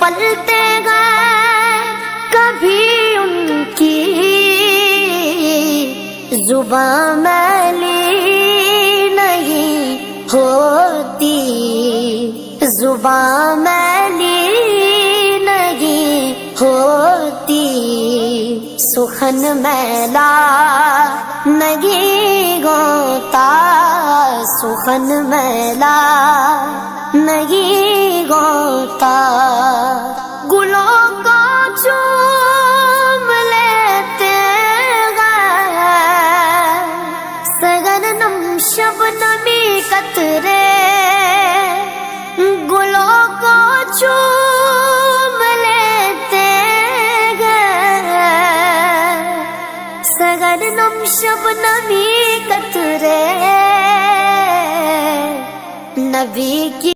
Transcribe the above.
پلتے گئے کبھی ان کی زبان میلی نہیں ہوتی، زبان میلی نہیں ہوتی، سخن میلا نہیں ہوتا، سخن میلا نہیں ہوتا، گلوں کو چوم لیتے گئے سرگرم شبنمی قطرے، گلوں کو چوم لیتے گئے سرگرم شبنمی قطرے، نبی کی